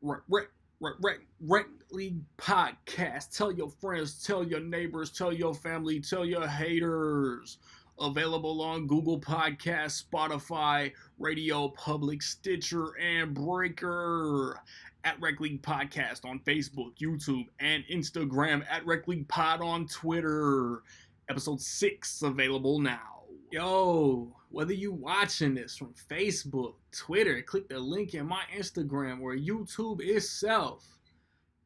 Rec League Podcast. Tell your friends, tell your neighbors, tell your family, tell your haters. Available on Google Podcasts, Spotify, Radio Public, Stitcher, and Breaker. At Rec League Podcast on Facebook, YouTube, and Instagram. At Rec League Pod on Twitter. Episode 6 available now. Yo, whether you watching this from Facebook, Twitter, click the link in my Instagram or YouTube itself.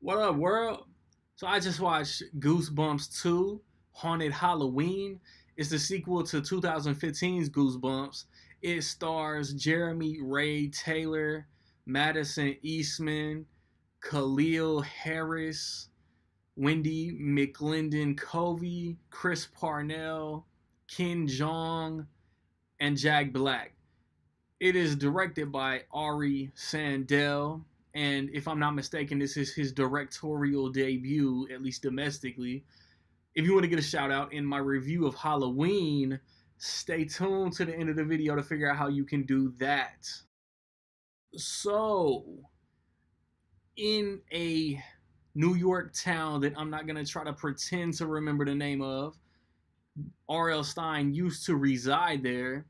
What up, world? So I just watched Goosebumps 2, Haunted Halloween. It's the sequel to 2015's Goosebumps. It stars Jeremy Ray Taylor, Madison Eastman, Khalil Harris, Wendy McLendon-Covey, Chris Parnell, Ken Jeong, and Jack Black. It is directed by Ari Sandel, and if I'm not mistaken, this is his directorial debut, at least domestically. If you want to get a shout out in my review of Halloween, stay tuned to the end of the video to figure out how you can do that. So, in a New York town that I'm not going to try to pretend to remember the name of, R.L. Stine used to reside there.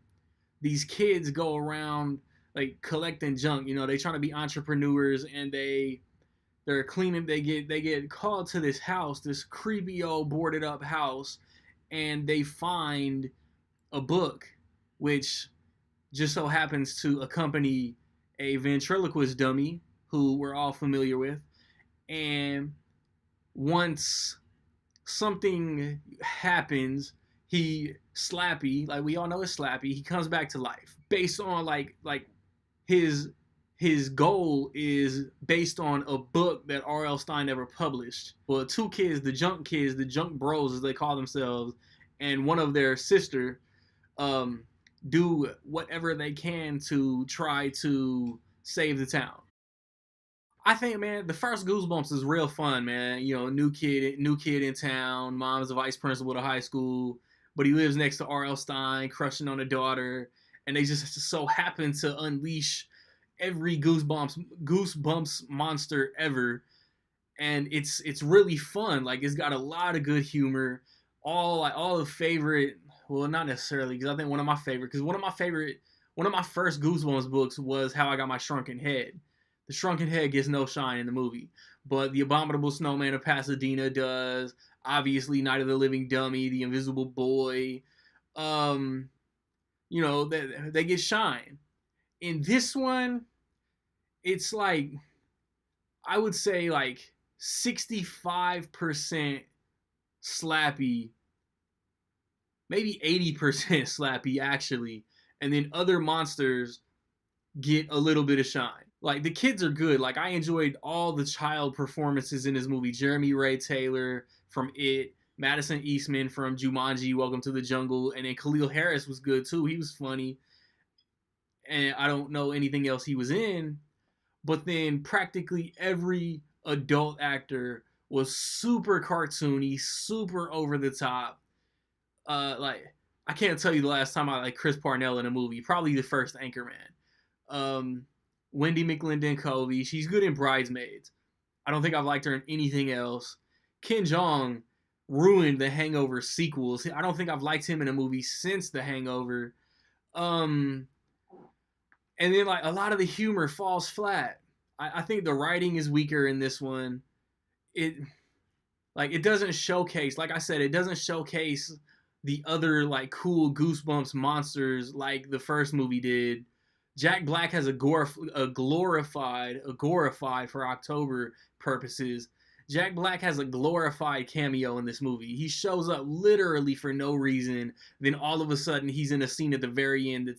These kids go around like collecting junk. You know, they trying to be entrepreneurs, and they're cleaning. They get called to this house, this creepy old boarded up house, and they find a book, which just so happens to accompany a ventriloquist dummy who we're all familiar with. And once something happens, Slappy, like we all know is Slappy, he comes back to life based on like his goal is based on a book that R.L. Stine never published. Well, two kids, the junk bros as they call themselves, and one of their sister do whatever they can to try to save the town. I think, man, the first Goosebumps is real fun, man. You know, new kid in town. Mom's a vice principal at a high school, but he lives next to R.L. Stine, crushing on a daughter, and they just so happen to unleash every Goosebumps monster ever, and it's really fun. Like, it's got a lot of good humor, all the favorite. Well, not necessarily, because I think one of my first Goosebumps books was How I Got My Shrunken Head. The Shrunken Head gets no shine in the movie, but The Abominable Snowman of Pasadena does. Obviously, Night of the Living Dummy, The Invisible Boy. You know, they get shine. In this one, it's like, I would say like 65% Slappy, maybe 80% Slappy actually, and then other monsters get a little bit of shine. Like, the kids are good. Like, I enjoyed all the child performances in this movie. Jeremy Ray Taylor from It, Madison Eastman from Jumanji, Welcome to the Jungle, and then Khalil Harris was good too. He was funny. And I don't know anything else he was in. But then practically every adult actor was super cartoony, super over the top. Like, I can't tell you the last time I like Chris Parnell in a movie. Probably the first Anchorman. Wendy McLendon-Covey, she's good in Bridesmaids. I don't think I've liked her in anything else. Ken Jeong ruined the Hangover sequels. I don't think I've liked him in a movie since The Hangover. And then, like, a lot of the humor falls flat. I think the writing is weaker in this one. It doesn't showcase, like I said, it doesn't showcase the other, like, cool Goosebumps monsters like the first movie did. Jack Black has a glorified for October purposes. Jack Black has a glorified cameo in this movie. He shows up literally for no reason. Then all of a sudden he's in a scene at the very end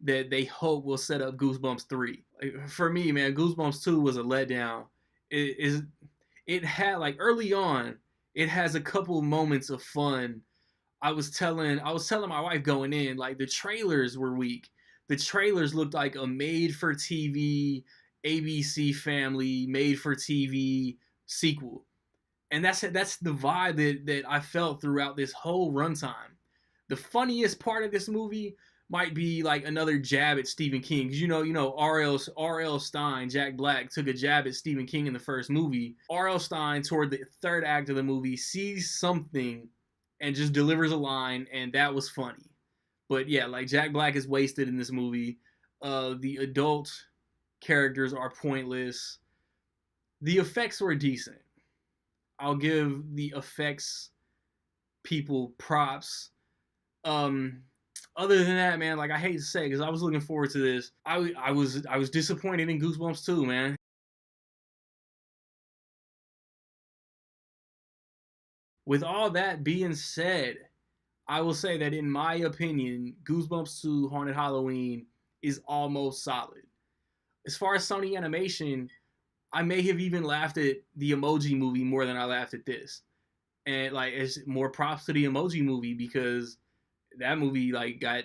that they hope will set up Goosebumps 3. For me, man, Goosebumps 2 was a letdown. It had, like, early on, it has a couple moments of fun. I was telling my wife going in, like, the trailers were weak. The trailers looked like a made-for-TV, ABC Family, made-for-TV sequel. And that's the vibe that I felt throughout this whole runtime. The funniest part of this movie might be like another jab at Stephen King. 'Cause R.L. Stein, Jack Black, took a jab at Stephen King in the first movie. R.L. Stein, toward the third act of the movie, sees something and just delivers a line, and that was funny. But yeah, like Jack Black is wasted in this movie. The adult characters are pointless. The effects were decent. I'll give the effects people props. Other than that, man, like I hate to say, because I was looking forward to this. I was disappointed in Goosebumps too, man. With all that being said, I will say that in my opinion, Goosebumps 2 Haunted Halloween is almost solid. As far as Sony Animation, I may have even laughed at the Emoji Movie more than I laughed at this. And like it's more props to the Emoji Movie because that movie like got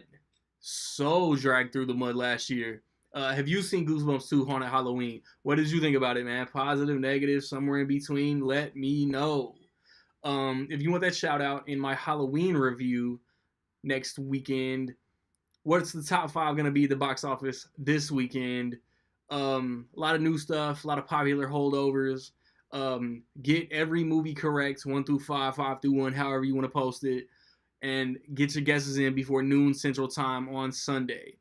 so dragged through the mud last year. Have you seen Goosebumps 2 Haunted Halloween? What did you think about it, man? Positive, negative, somewhere in between? Let me know. If you want that shout out in my Halloween review next weekend, what's the top five going to be at the box office this weekend? A lot of new stuff, a lot of popular holdovers. Get every movie correct, 1 through 5, 5 through 1, however you want to post it, and get your guesses in before noon Central Time on Sunday.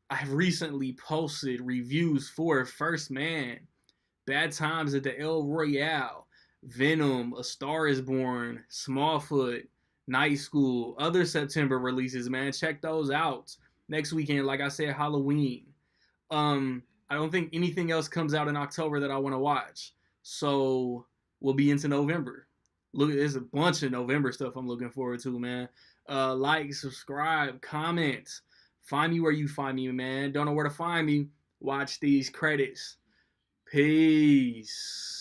I have recently posted reviews for First Man, Bad Times at the El Royale, Venom, A Star is Born, Smallfoot, Night School, other September releases, man. Check those out. Next weekend, like I said, Halloween. I don't think anything else comes out in October that I want to watch. So we'll be into November. Look, there's a bunch of November stuff I'm looking forward to, man. Like, subscribe, comment. Find me where you find me, man. Don't know where to find me? Watch these credits. Peace.